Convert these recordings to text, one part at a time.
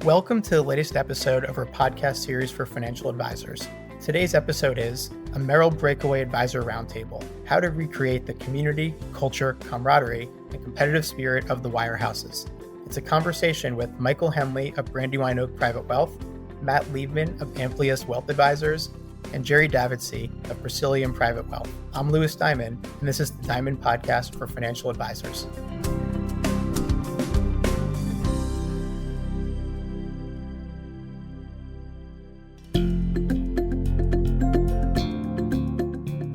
Welcome to the latest episode of our podcast series for financial advisors. Today's episode is a Merrill Breakaway Advisor Roundtable, how to recreate the community, culture, camaraderie, and competitive spirit of the wirehouses. It's a conversation with Michael Henley of Brandywine Private Wealth, Matt Liebman of Amplius Wealth Advisors, and Jerry Davidse of Presilium Private Wealth. I'm Louis Diamond, and this is the Diamond Podcast for Financial Advisors.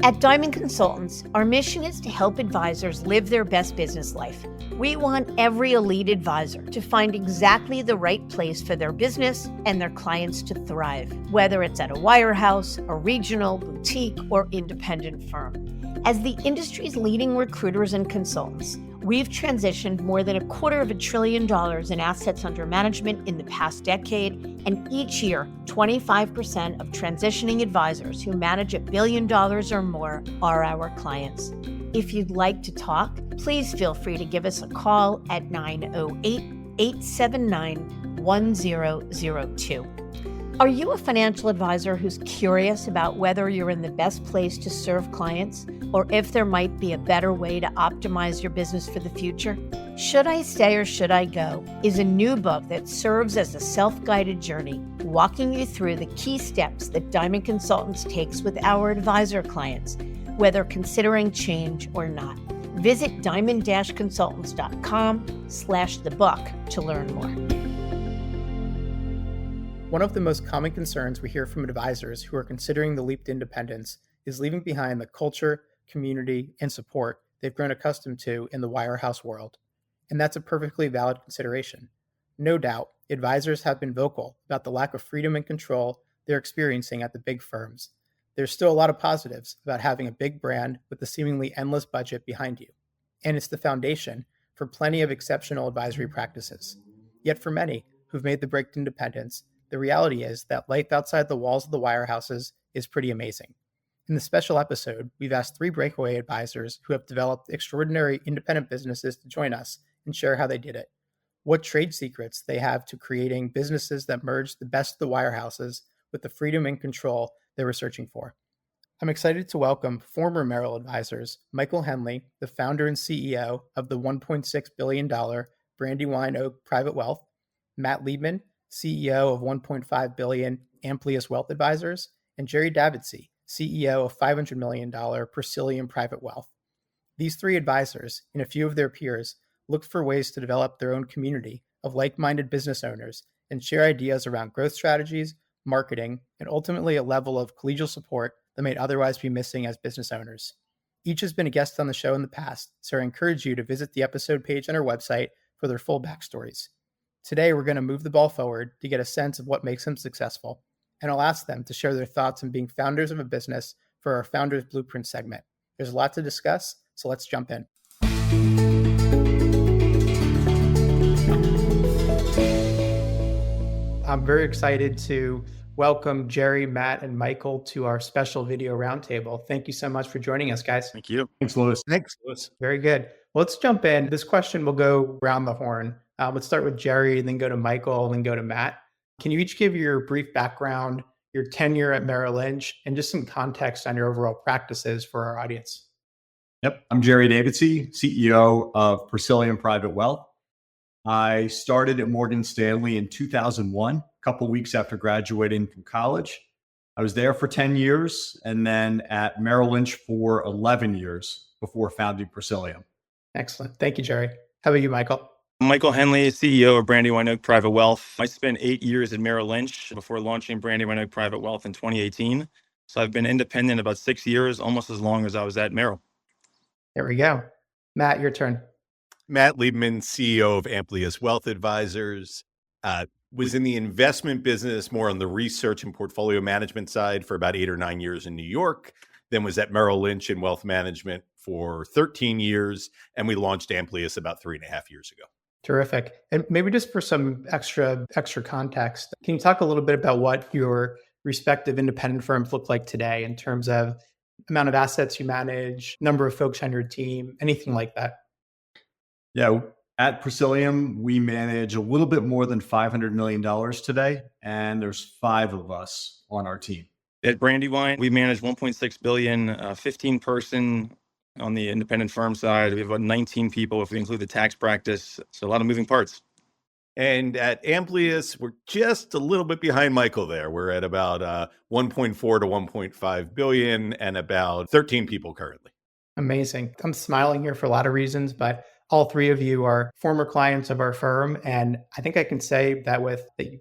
At Diamond Consultants, our mission is to help advisors live their best business life. We want every elite advisor to find exactly the right place for their business and their clients to thrive, whether it's at a wirehouse, a regional, boutique, or independent firm. As the industry's leading recruiters and consultants, we've transitioned more than $250 billion in assets under management in the past decade, and each year, 25% of transitioning advisors who manage $1 billion or more are our clients. If you'd like to talk, please feel free to give us a call at 908-879-1002. Are you a financial advisor who's curious about whether you're in the best place to serve clients, or if there might be a better way to optimize your business for the future? Should I Stay or Should I Go is a new book that serves as a self-guided journey, walking you through the key steps that Diamond Consultants takes with our advisor clients, whether considering change or not. Visit diamond-consultants.com/thebook to learn more. One of the most common concerns we hear from advisors who are considering the leap to independence is leaving behind the culture, community, and support they've grown accustomed to in the wirehouse world. And that's a perfectly valid consideration. No doubt, advisors have been vocal about the lack of freedom and control they're experiencing at the big firms. There's still a lot of positives about having a big brand with a seemingly endless budget behind you. And it's the foundation for plenty of exceptional advisory practices. Yet for many who've made the break to independence, the reality is that life outside the walls of the wirehouses is pretty amazing. In this special episode, we've asked 3 breakaway advisors who have developed extraordinary independent businesses to join us and share how they did it, what trade secrets they have to creating businesses that merge the best of the wirehouses with the freedom and control they were searching for. I'm excited to welcome former Merrill advisors, Michael Henley, the founder and CEO of the $1.6 billion Brandywine Private Wealth, Matt Liebman, CEO of $1.5 billion Amplius Wealth Advisors, and Jerry Davidse, CEO of $500 million Presilium Private Wealth. These 3 advisors, and a few of their peers, looked for ways to develop their own community of like-minded business owners and share ideas around growth strategies, marketing, and ultimately a level of collegial support that may otherwise be missing as business owners. Each has been a guest on the show in the past, so I encourage you to visit the episode page on our website for their full backstories. Today, we're going to move the ball forward to get a sense of what makes them successful, and I'll ask them to share their thoughts on being founders of a business for our Founders Blueprint segment. There's a lot to discuss, so let's jump in. I'm very excited to welcome Jerry, Matt, and Michael to our special video roundtable. Thank you so much for joining us, guys. Thank you. Thanks, Louis. Thanks, Louis. Very good. Well, let's jump in. This question will go around the horn. Let's start with Jerry, then go to Michael, then go to Matt. Can you each give your brief background, your tenure at Merrill Lynch, and just some context on your overall practices for our audience? Yep. I'm Jerry Davidse, CEO of Presilium Private Wealth. I started at Morgan Stanley in 2001, a couple of weeks after graduating from college. I was there for 10 years and then at Merrill Lynch for 11 years before founding Presilium. Excellent. Thank you, Jerry. How about you, Michael? Michael Henley, CEO of Brandywine Private Wealth. I spent 8 years at Merrill Lynch before launching Brandywine Private Wealth in 2018. So I've been independent about 6 years, almost as long as I was at Merrill. There we go. Matt, your turn. Matt Liebman, CEO of Amplius Wealth Advisors, was in the investment business, more on the research and portfolio management side for about 8 or 9 years in New York, then was at Merrill Lynch in wealth management for 13 years, and we launched Amplius about 3.5 years ago. Terrific. And maybe just for some extra context, can you talk a little bit about what your respective independent firms look like today in terms of amount of assets you manage, number of folks on your team, anything like that? Yeah, At Presilium, we manage a little bit more than $500 million today, and there's 5 of us on our team. At Brandywine, we manage 1.6 billion, 15 person on the independent firm side. We have about 19 people if we include the tax practice. So a lot of moving parts. And at Amplius, we're just a little bit behind Michael there. We're at about 1.4 to 1.5 billion and about 13 people currently. Amazing. I'm smiling here for a lot of reasons, but all 3 of you are former clients of our firm. And I think I can say that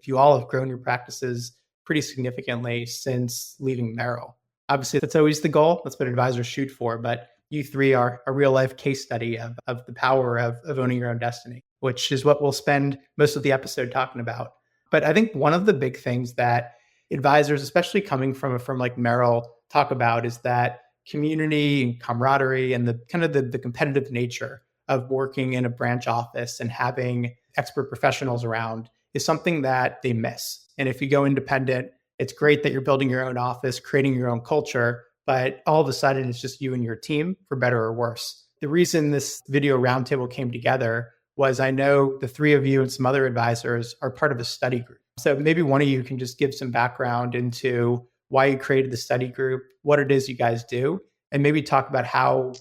you all have grown your practices pretty significantly since leaving Merrill. Obviously, that's always the goal. That's what advisors shoot for. But you 3 are a real life case study of the power of owning your own destiny, which is what we'll spend most of the episode talking about. But I think one of the big things that advisors, especially coming from a firm like Merrill, talk about is that community and camaraderie and the competitive nature of working in a branch office and having expert professionals around is something that they miss. And if you go independent, it's great that you're building your own office, creating your own culture, but all of a sudden it's just you and your team, for better or worse. The reason this video roundtable came together was I know the 3 of you and some other advisors are part of a study group. So maybe one of you can just give some background into why you created the study group, what it is you guys do, and maybe talk about how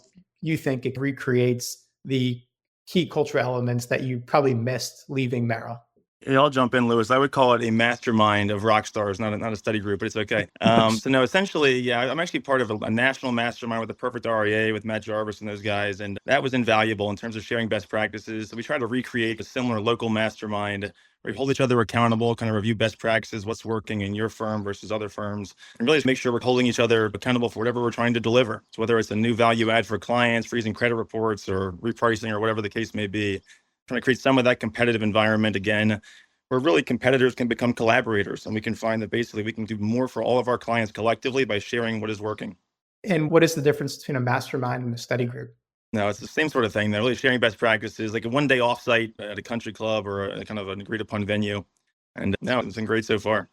you think it recreates the key cultural elements that you probably missed leaving Merrill. Yeah, I'll jump in, Lewis. I would call it a mastermind of rock stars, not a study group, but it's okay. So no, essentially, yeah, I'm actually part of a national mastermind with the Perfect RIA with Matt Jarvis and those guys. And that was invaluable in terms of sharing best practices. So we try to recreate a similar local mastermind where we hold each other accountable, kind of review best practices, what's working in your firm versus other firms, and really just make sure we're holding each other accountable for whatever we're trying to deliver. So whether it's a new value add for clients, freezing credit reports, or repricing, or whatever the case may be, trying to create some of that competitive environment again, where really competitors can become collaborators, and we can find that basically we can do more for all of our clients collectively by sharing what is working. And what is the difference between a mastermind and a study group? No, it's the same sort of thing. They're really sharing best practices, like a one-day offsite at a country club or a kind of an agreed-upon venue. And no, it's been great so far.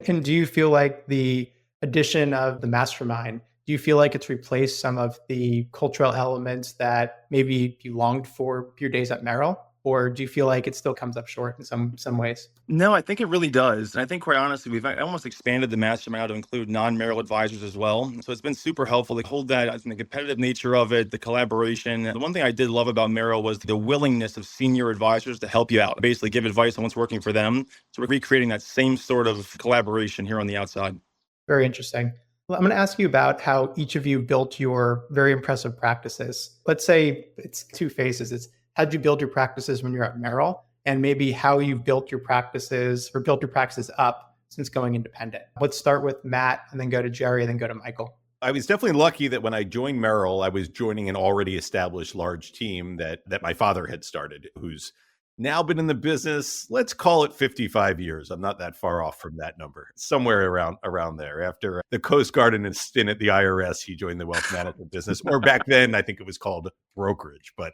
And do you feel like the addition of the mastermind, do you feel like it's replaced some of the cultural elements that maybe you longed for your days at Merrill? Or do you feel like it still comes up short in some ways? No, I think it really does. And I think, quite honestly, we've almost expanded the mastermind to include non-Merrill advisors as well. So it's been super helpful to hold that, the competitive nature of it, the collaboration. The one thing I did love about Merrill was the willingness of senior advisors to help you out, basically give advice on what's working for them. So we're recreating that same sort of collaboration here on the outside. Very interesting. Well, I'm going to ask you about how each of you built your very impressive practices. Let's say it's 2 phases. It's how'd you build your practices when you're at Merrill, and maybe how you've built your practices or built your practices up since going independent. Let's start with Matt and then go to Jerry and then go to Michael. I was definitely lucky that when I joined Merrill, I was joining an already established large team that my father had started, who's now been in the business, let's call it 55 years. I'm not that far off from that number, somewhere around there. After the Coast Guard and a stint at the IRS, he joined the wealth management business, or back then, I think it was called brokerage, but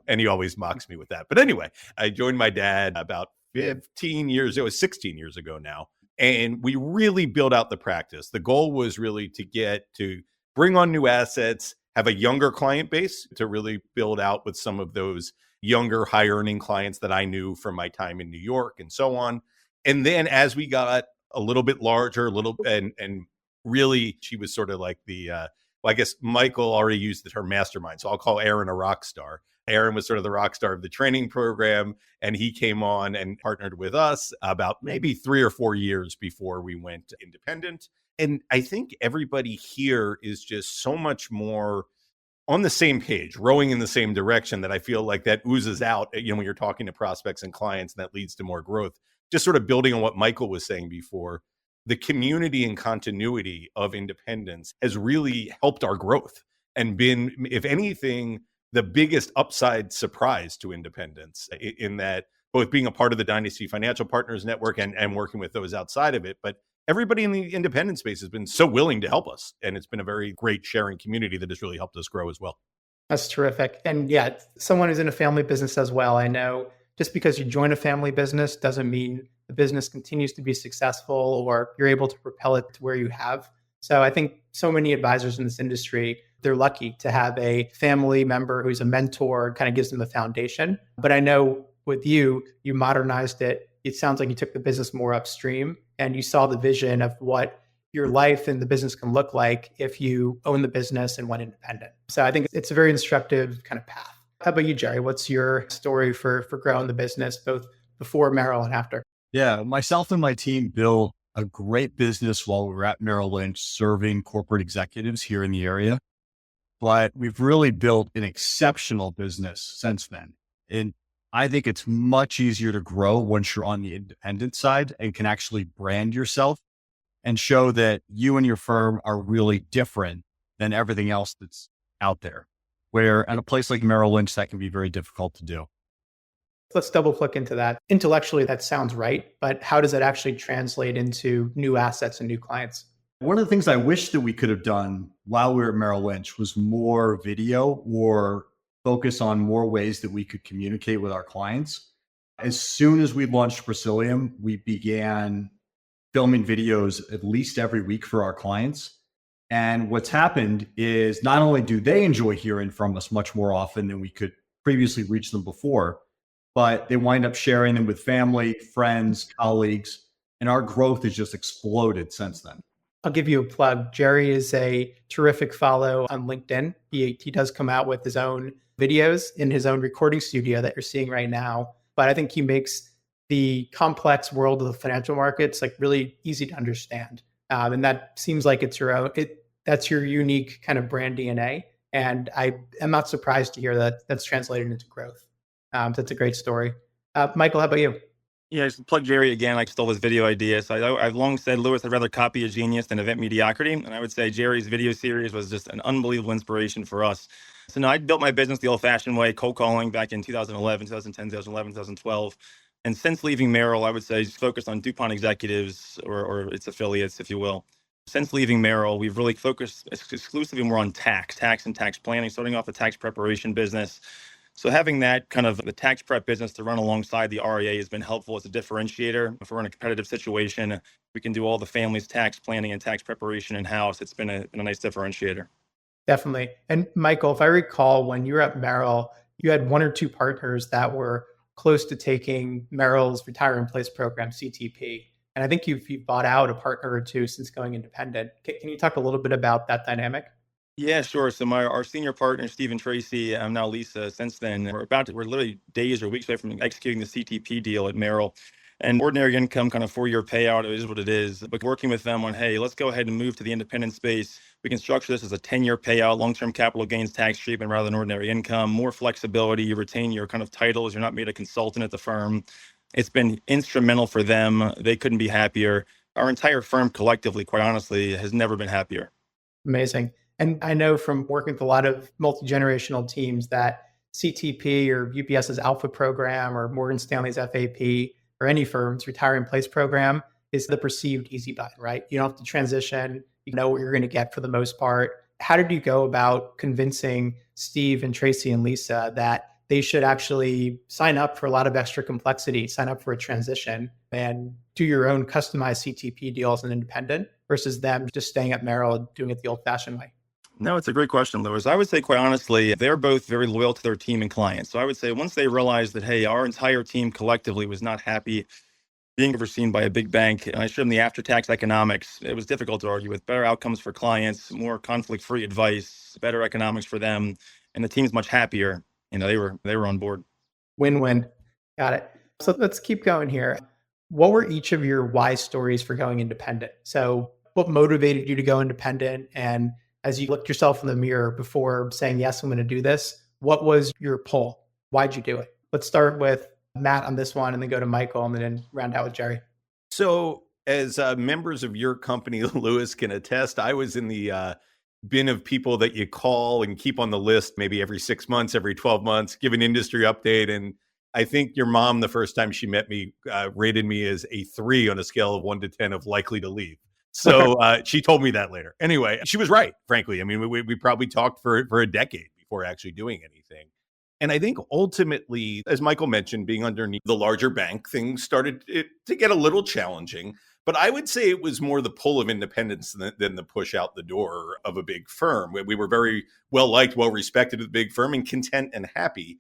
and he always mocks me with that. But anyway, I joined my dad about 16 years ago now. And we really built out the practice. The goal was really to bring on new assets, have a younger client base to really build out with some of those younger, high earning clients that I knew from my time in New York and so on. And then as we got a little bit larger, and really she was sort of like I guess Michael already used the term mastermind. So I'll call Aaron a rock star. Aaron was sort of the rock star of the training program, and he came on and partnered with us about maybe 3 or 4 years before we went independent. And I think everybody here is just so much more on the same page, rowing in the same direction, that I feel like that oozes out, when you're talking to prospects and clients, and that leads to more growth. Just sort of building on what Michael was saying before, the community and continuity of independence has really helped our growth and been, if anything, the biggest upside surprise to independence, in that both being a part of the Dynasty Financial Partners Network and working with those outside of it. But everybody in the independent space has been so willing to help us. And it's been a very great sharing community that has really helped us grow as well. That's terrific. And yeah, someone who's in a family business as well, I know just because you join a family business doesn't mean the business continues to be successful or you're able to propel it to where you have. So I think so many advisors in this industry they're lucky to have a family member who's a mentor, kind of gives them the foundation. But I know with you, you modernized it. It sounds like you took the business more upstream and you saw the vision of what your life and the business can look like if you own the business and went independent. So I think it's a very instructive kind of path. How about you, Jerry? What's your story for growing the business, both before Merrill and after? Yeah, myself and my team built a great business while we were at Merrill Lynch serving corporate executives here in the area. But we've really built an exceptional business since then. And I think it's much easier to grow once you're on the independent side and can actually brand yourself and show that you and your firm are really different than everything else that's out there. Where at a place like Merrill Lynch, that can be very difficult to do. Let's double click into that. Intellectually, that sounds right, but how does that actually translate into new assets and new clients? One of the things I wish that we could have done while we were at Merrill Lynch was more video or focus on more ways that we could communicate with our clients. As soon as we launched Presilium, we began filming videos at least every week for our clients. And what's happened is not only do they enjoy hearing from us much more often than we could previously reach them before, but they wind up sharing them with family, friends, colleagues, and our growth has just exploded since then. I'll give you a plug. Jerry is a terrific follow on LinkedIn. He does come out with his own videos in his own recording studio that you're seeing right now. But I think he makes the complex world of the financial markets like really easy to understand. And that seems like it's your own, that's your unique kind of brand DNA. And I am not surprised to hear that that's translated into growth. That's a great story. Michael, how about you? Yeah, just plug Jerry again. I stole his video idea. So I've long said, Lewis, I'd rather copy a genius than invent mediocrity. And I would say Jerry's video series was just an unbelievable inspiration for us. So now I built my business the old-fashioned way, cold calling back in 2011, 2010, 2011, 2012. And since leaving Merrill, I would say just focused on DuPont executives or its affiliates, if you will. Since leaving Merrill, we've really focused exclusively more on tax and tax planning, starting off a tax preparation business. So having that kind of the tax prep business to run alongside the RIA has been helpful as a differentiator. If we're in a competitive situation, we can do all the family's tax planning and tax preparation in-house. It's been a nice differentiator. Definitely. And Michael, if I recall, when you were at Merrill, you had one or two partners that were close to taking Merrill's Retire in Place program, CTP. And I think you've bought out a partner or two since going independent. Can you talk a little bit about that dynamic? Yeah, sure. So our senior partner, Stephen Tracy, now Lisa, since then, we're literally days or weeks away from executing the CTP deal at Merrill. And ordinary income, kind of 4-year payout, is what it is. But working with them on, hey, let's go ahead and move to the independent space. We can structure this as a 10-year payout, long-term capital gains tax treatment rather than ordinary income, more flexibility. You retain your kind of titles. You're not made a consultant at the firm. It's been instrumental for them. They couldn't be happier. Our entire firm collectively, quite honestly, has never been happier. Amazing. And I know from working with a lot of multi-generational teams that CTP or UBS's Alpha program or Morgan Stanley's FAP or any firm's Retire in Place program is the perceived easy button, right? You don't have to transition. You know what you're going to get for the most part. How did you go about convincing Steve and Tracy and Lisa that they should actually sign up for a lot of extra complexity, sign up for a transition and do your own customized CTP deal as an independent versus them just staying at Merrill and doing it the old-fashioned way? No, it's a great question, Lewis. I would say, quite honestly, they're both very loyal to their team and clients. So I would say once they realized that, hey, our entire team collectively was not happy being overseen by a big bank, and I showed them the after-tax economics, it was difficult to argue with. Better outcomes for clients, more conflict-free advice, better economics for them, and the team's much happier. They were on board. Win-win. Got it. So let's keep going here. What were each of your why stories for going independent? So what motivated you to go independent? And as you looked yourself in the mirror before saying, yes, I'm going to do this, what was your pull? Why'd you do it? Let's start with Matt on this one and then go to Michael and then round out with Jerry. So as members of your company, Lewis can attest, I was in the bin of people that you call and keep on the list maybe every 6 months, every 12 months, give an industry update. And I think your mom, the first time she met me, rated me as a 3 on a scale of 1 to 10 of likely to leave. So she told me that later. Anyway, she was right, frankly. I mean, we probably talked for a decade before actually doing anything. And I think ultimately, as Michael mentioned, being underneath the larger bank, things started to get a little challenging. But I would say it was more the pull of independence than the push out the door of a big firm. We were very well liked, well respected at the big firm and content and happy.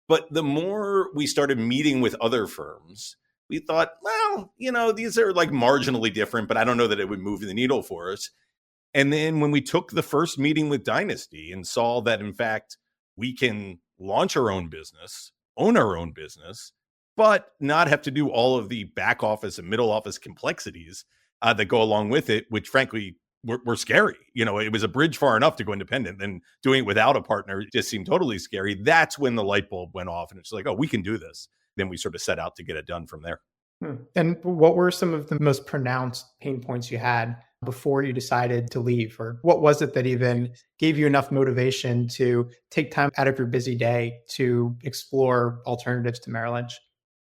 But the more we started meeting with other firms, we thought, well, these are like marginally different, but I don't know that it would move the needle for us. And then when we took the first meeting with Dynasty and saw that, in fact, we can launch our own business, own our own business, but not have to do all of the back office and middle office complexities that go along with it, which frankly were scary. It was a bridge far enough to go independent, and doing it without a partner just seemed totally scary. That's when the light bulb went off and it's like, oh, we can do this. Then we sort of set out to get it done from there. And what were some of the most pronounced pain points you had before you decided to leave? Or what was it that even gave you enough motivation to take time out of your busy day to explore alternatives to Merrill Lynch?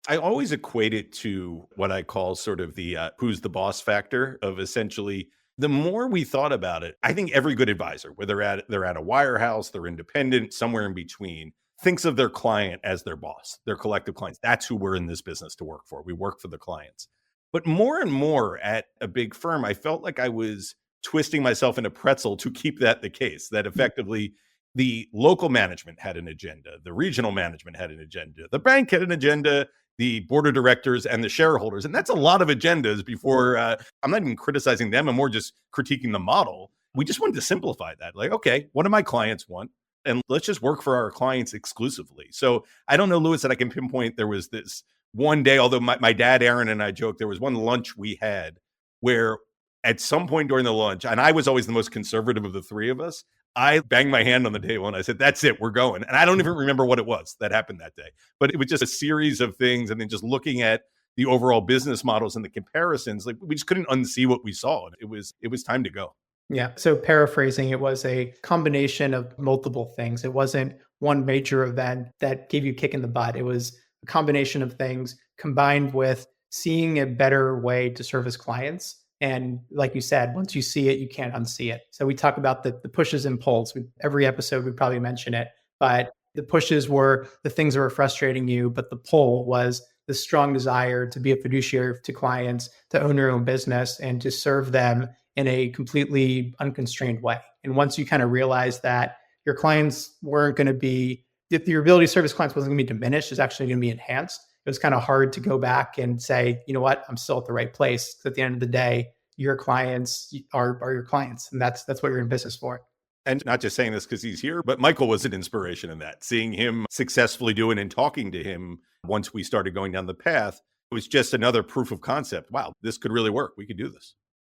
I always equate it to what I call sort of the who's the boss factor of essentially the more we thought about it. I think every good advisor, whether they're at a wirehouse, they're independent, somewhere in between, thinks of their client as their boss, their collective clients. That's who we're in this business to work for. We work for the clients. But more and more at a big firm, I felt like I was twisting myself in a pretzel to keep that the case, that effectively the local management had an agenda, the regional management had an agenda, the bank had an agenda, the board of directors and the shareholders. And that's a lot of agendas before I'm not even criticizing them. I'm more just critiquing the model. We just wanted to simplify that. Like, okay, what do my clients want? And let's just work for our clients exclusively. So I don't know, Louis, that I can pinpoint there was this one day, although my dad, Aaron, and I joked, there was one lunch we had where at some point during the lunch, and I was always the most conservative of the three of us, I banged my hand on the table and I said, that's it, we're going. And I don't even remember what it was that happened that day, but it was just a series of things. And then just looking at the overall business models and the comparisons, like we just couldn't unsee what we saw. And it was time to go. Yeah. So paraphrasing, it was a combination of multiple things. It wasn't one major event that gave you a kick in the butt. It was a combination of things combined with seeing a better way to service clients. And like you said, once you see it, you can't unsee it. So we talk about the pushes and pulls. Every episode, we probably mention it. But the pushes were the things that were frustrating you. But the pull was the strong desire to be a fiduciary to clients, to own your own business, and to serve them in a completely unconstrained way. And once you kind of realize that your clients weren't going to be, if your ability to service clients wasn't going to be diminished, it's actually going to be enhanced. It was kind of hard to go back and say, you know what, I'm still at the right place. Because at the end of the day, your clients are your clients. And that's what you're in business for. And not just saying this because he's here, but Michael was an inspiration in that. Seeing him successfully do it and talking to him once we started going down the path, it was just another proof of concept. Wow, this could really work. We could do this.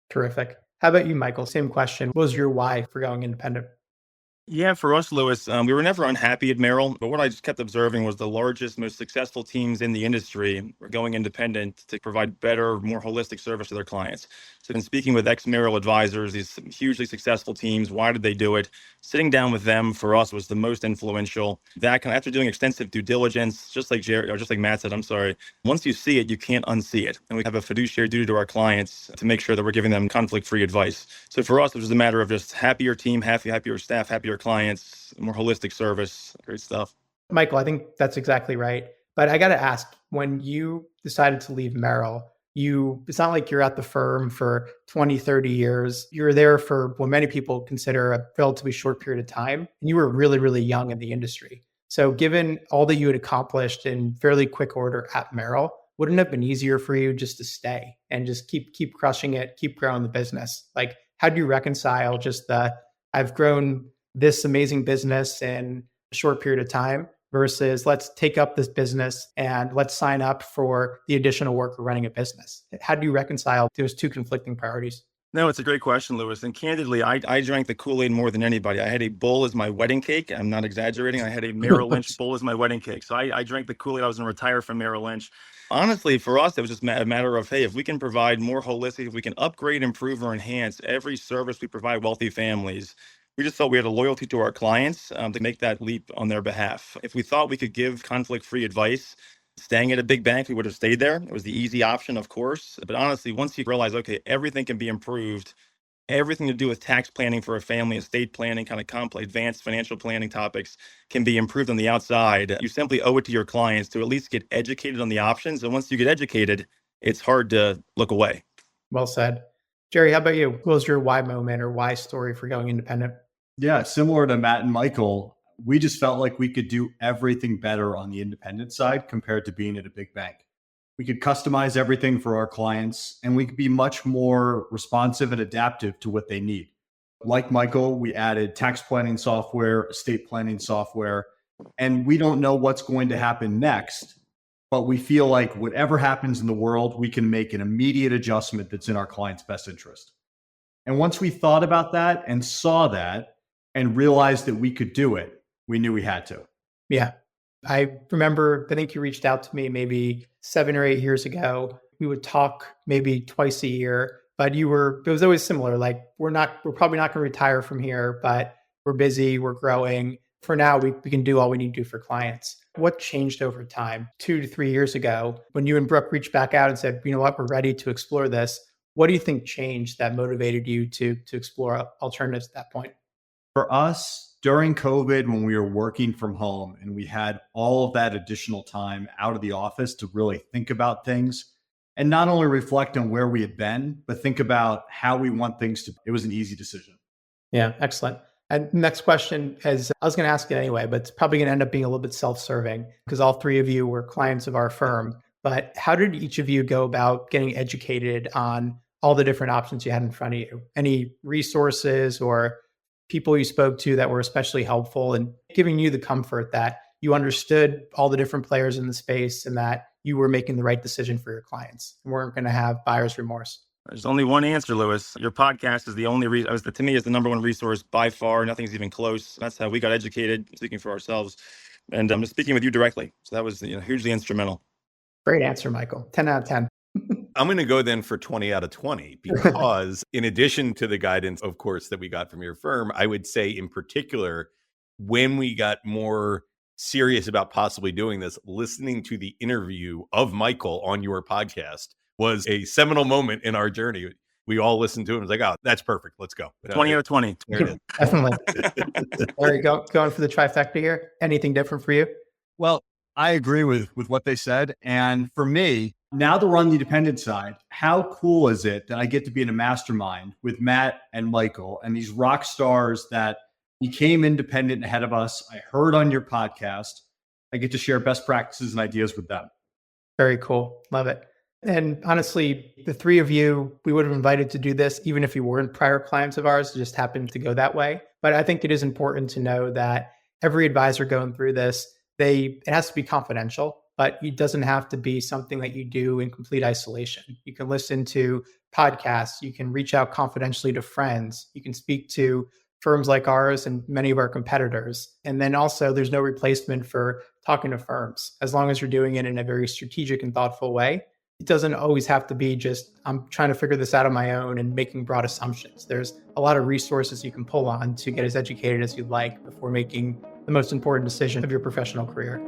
Terrific. How about you, Michael? Same question. What was your why for going independent? Yeah, for us, Louis, we were never unhappy at Merrill, but what I just kept observing was the largest, most successful teams in the industry were going independent to provide better, more holistic service to their clients. So in speaking with ex-Merrill advisors, these hugely successful teams, why did they do it? Sitting down with them for us was the most influential. That kind of, after doing extensive due diligence, just like Jerry, or just like Matt said, I'm sorry, once you see it, you can't unsee it. And we have a fiduciary duty to our clients to make sure that we're giving them conflict-free advice. So for us, it was a matter of just happier team, happier staff, happier clients, more holistic service, great stuff. Michael, I think that's exactly right. But I got to ask, when you decided to leave Merrill, it's not like you're at the firm for 20, 30 years. You're there for what many people consider a relatively short period of time. And you were really, really young in the industry. So given all that you had accomplished in fairly quick order at Merrill, wouldn't it have been easier for you just to stay and just keep crushing it, keep growing the business? Like, how do you reconcile just I've grown this amazing business in a short period of time versus let's take up this business and let's sign up for the additional work of running a business? How do you reconcile those two conflicting priorities? No, it's a great question, Louis. And candidly, I drank the Kool-Aid more than anybody. I had a bowl as my wedding cake. I'm not exaggerating. I had a Merrill Lynch bowl as my wedding cake. So I drank the Kool-Aid. I was going to retire from Merrill Lynch. Honestly, for us, it was just a matter of, hey, if we can provide more holistic, if we can upgrade, improve, or enhance every service we provide wealthy families, we just felt we had a loyalty to our clients to make that leap on their behalf. If we thought we could give conflict-free advice, staying at a big bank, we would have stayed there. It was the easy option, of course. But honestly, once you realize, okay, everything can be improved, everything to do with tax planning for a family, estate planning, kind of complex, advanced financial planning topics can be improved on the outside. You simply owe it to your clients to at least get educated on the options. And once you get educated, it's hard to look away. Well said. Jerry, how about you? What was your why moment or why story for going independent? Yeah, similar to Matt and Michael, we just felt like we could do everything better on the independent side compared to being at a big bank. We could customize everything for our clients, and we could be much more responsive and adaptive to what they need. Like Michael, we added tax planning software, estate planning software, and we don't know what's going to happen next, but we feel like whatever happens in the world, we can make an immediate adjustment that's in our client's best interest. And once we thought about that and saw that and realized that we could do it, we knew we had to. Yeah. I remember, I think you reached out to me maybe 7 or 8 years ago. We would talk maybe twice a year, but it was always similar. Like, we're probably not going to retire from here, but we're busy, we're growing. For now, we can do all we need to do for clients. What changed over time? 2 to 3 years ago, when you and Brooke reached back out and said, you know what, we're ready to explore this. What do you think changed that motivated you to explore alternatives at that point? For us, during COVID, when we were working from home and we had all of that additional time out of the office to really think about things and not only reflect on where we had been, but think about how we want things to be, it was an easy decision. Yeah, excellent. And next question is, I was going to ask it anyway, but it's probably going to end up being a little bit self-serving because all three of you were clients of our firm. But how did each of you go about getting educated on all the different options you had in front of you? Any resources or people you spoke to that were especially helpful in giving you the comfort that you understood all the different players in the space and that you were making the right decision for your clients and weren't going to have buyer's remorse? There's only one answer, Lewis. Your podcast is the only reason, to me, is the number one resource by far. Nothing's even close. That's how we got educated, speaking for ourselves. And I'm just speaking with you directly. So that was hugely instrumental. Great answer, Michael. 10 out of 10. I'm going to go then for 20 out of 20 because in addition to the guidance, of course, that we got from your firm, I would say in particular, when we got more serious about possibly doing this, listening to the interview of Michael on your podcast was a seminal moment in our journey. We all listened to it and was like, oh, that's perfect. Let's go. 20 out of 20. There it is. Definitely. There you go. Going for the trifecta here. Anything different for you? Well, I agree with what they said. And for me, now that we're on the independent side, how cool is it that I get to be in a mastermind with Matt and Michael and these rock stars that became independent ahead of us? I heard on your podcast. I get to share best practices and ideas with them. Very cool. Love it. And honestly, the three of you, we would have invited to do this, even if you weren't prior clients of ours, it just happened to go that way. But I think it is important to know that every advisor going through this, it has to be confidential, but it doesn't have to be something that you do in complete isolation. You can listen to podcasts, you can reach out confidentially to friends, you can speak to firms like ours and many of our competitors. And then also there's no replacement for talking to firms, as long as you're doing it in a very strategic and thoughtful way. It doesn't always have to be just, I'm trying to figure this out on my own and making broad assumptions. There's a lot of resources you can pull on to get as educated as you'd like before making the most important decision of your professional career.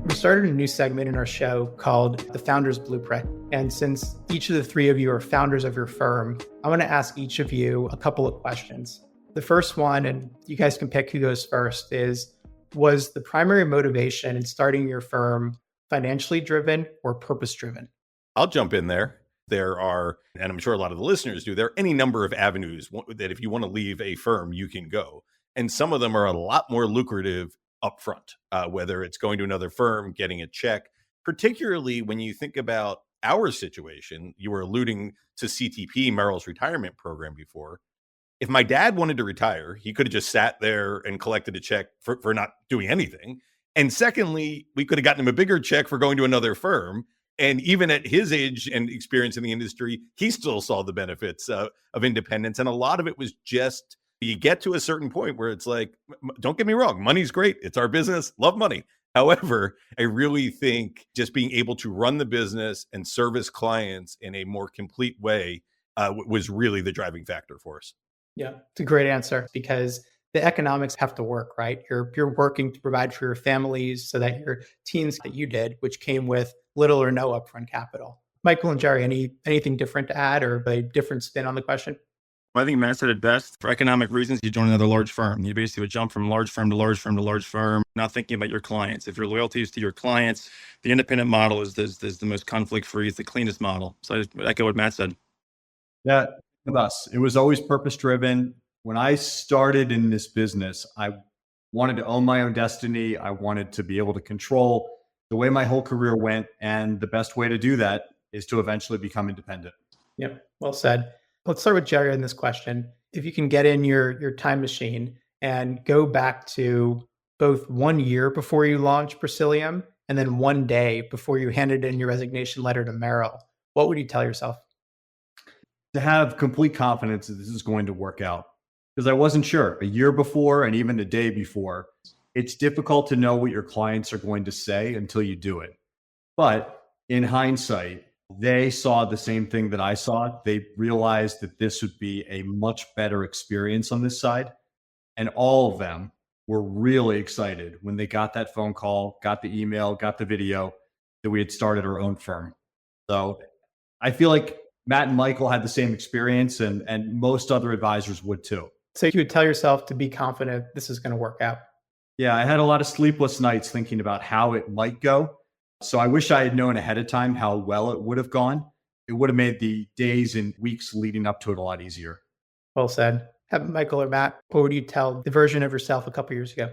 We started a new segment in our show called The Founder's Blueprint. And since each of the three of you are founders of your firm, I want to ask each of you a couple of questions. The first one, and you guys can pick who goes first, was the primary motivation in starting your firm financially driven or purpose driven? I'll jump in there. There are, and I'm sure a lot of the listeners do, there are any number of avenues that if you want to leave a firm, you can go. And some of them are a lot more lucrative upfront, whether it's going to another firm, getting a check, particularly when you think about our situation. You were alluding to CTP, Merrill's retirement program before. If my dad wanted to retire, he could have just sat there and collected a check for not doing anything. And secondly, we could have gotten him a bigger check for going to another firm. And even at his age and experience in the industry, he still saw the benefits of independence. And a lot of it was just, you get to a certain point where it's like, don't get me wrong, money's great. It's our business. Love money. However, I really think just being able to run the business and service clients in a more complete way was really the driving factor for us. Yeah, it's a great answer because the economics have to work, right? You're working to provide for your families so that your teams that you did, which came with little or no upfront capital. Michael and Jerry, anything different to add or a different spin on the question? I think Matt said it best. For economic reasons, you join another large firm. You basically would jump from large firm to large firm to large firm, not thinking about your clients. If your loyalty is to your clients, the independent model is the most conflict-free, it's the cleanest model. So I just echo what Matt said. Yeah, with us, it was always purpose-driven. When I started in this business, I wanted to own my own destiny. I wanted to be able to control the way my whole career went. And the best way to do that is to eventually become independent. Yep, well said. Let's start with Jerry on this question. If you can get in your time machine and go back to both 1 year before you launched Presilium and then 1 day before you handed in your resignation letter to Merrill, what would you tell yourself? To have complete confidence that this is going to work out, because I wasn't sure a year before and even a day before. It's difficult to know what your clients are going to say until you do it. But in hindsight, they saw the same thing that I saw. They realized that this would be a much better experience on this side. And all of them were really excited when they got that phone call, got the email, got the video that we had started our own firm. So I feel like Matt and Michael had the same experience, and most other advisors would too. So you would tell yourself to be confident this is going to work out. Yeah, I had a lot of sleepless nights thinking about how it might go. So I wish I had known ahead of time how well it would have gone. It would have made the days and weeks leading up to it a lot easier. Well said. Have Michael or Matt, what would you tell the version of yourself a couple years ago?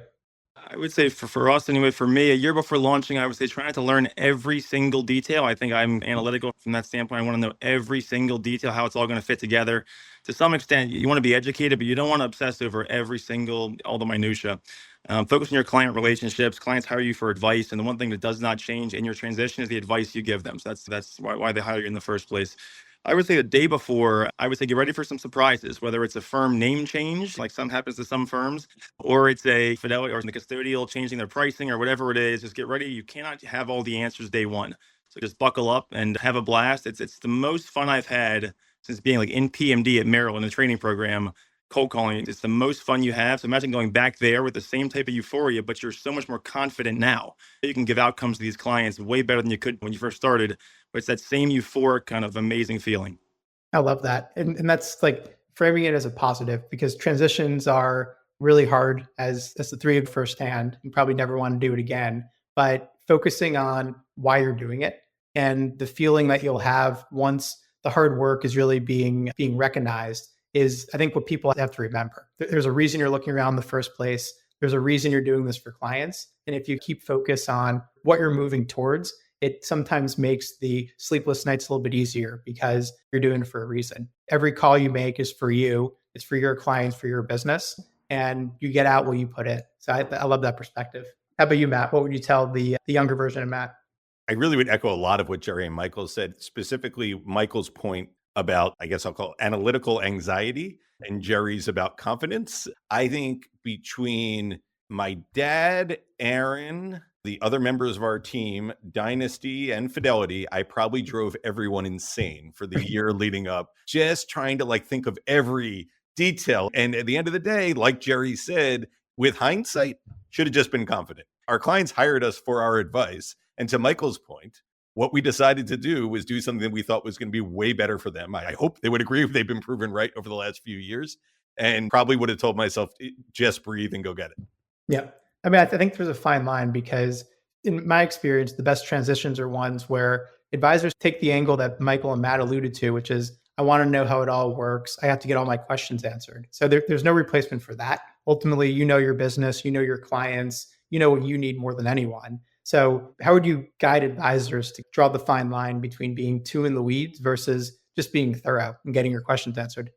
I would say for us anyway, for me, a year before launching, I would say trying to learn every single detail. I think I'm analytical from that standpoint. I want to know every single detail, how it's all going to fit together. To some extent, you want to be educated, but you don't want to obsess over all the minutia. Focus on your client relationships. Clients hire you for advice, and the one thing that does not change in your transition is the advice you give them. So that's why they hire you in the first place. I would say the day before, I would say get ready for some surprises, whether it's a firm name change, like some happens to some firms, or it's a fidelity or the custodial changing their pricing or whatever it is. Just get ready. You cannot have all the answers day one. So just buckle up and have a blast. It's the most fun I've had since being like in PMD at Merrill in the training program. Cold calling, it's the most fun you have. So imagine going back there with the same type of euphoria, but you're so much more confident now. You can give outcomes to these clients way better than you could when you first started. But it's that same euphoric kind of amazing feeling. I love that. And that's like framing it as a positive, because transitions are really hard as the three of firsthand. You probably never want to do it again, but focusing on why you're doing it and the feeling that you'll have once the hard work is really being recognized is, I think, what people have to remember. There's a reason you're looking around in the first place. There's a reason you're doing this for clients. And if you keep focus on what you're moving towards, it sometimes makes the sleepless nights a little bit easier because you're doing it for a reason. Every call you make is for you. It's for your clients, for your business, and you get out what you put in. So I love that perspective. How about you, Matt? What would you tell the younger version of Matt? I really would echo a lot of what Jerry and Michael said, specifically Michael's point about, I guess I'll call it analytical anxiety, and Jerry's about confidence. I think between my dad, Aaron, the other members of our team, Dynasty and Fidelity, I probably drove everyone insane for the year leading up, just trying to like think of every detail. And at the end of the day, like Jerry said, with hindsight, should have just been confident. Our clients hired us for our advice. And to Michael's point, what we decided to do was do something that we thought was going to be way better for them. I hope they would agree if they've been proven right over the last few years, and probably would have told myself, just breathe and go get it. Yeah. I mean, I think there's a fine line, because in my experience, the best transitions are ones where advisors take the angle that Michael and Matt alluded to, which is, I want to know how it all works. I have to get all my questions answered. So there's no replacement for that. Ultimately, you know your business, you know your clients, you know what you need more than anyone. So how would you guide advisors to draw the fine line between being too in the weeds versus just being thorough and getting your questions answered?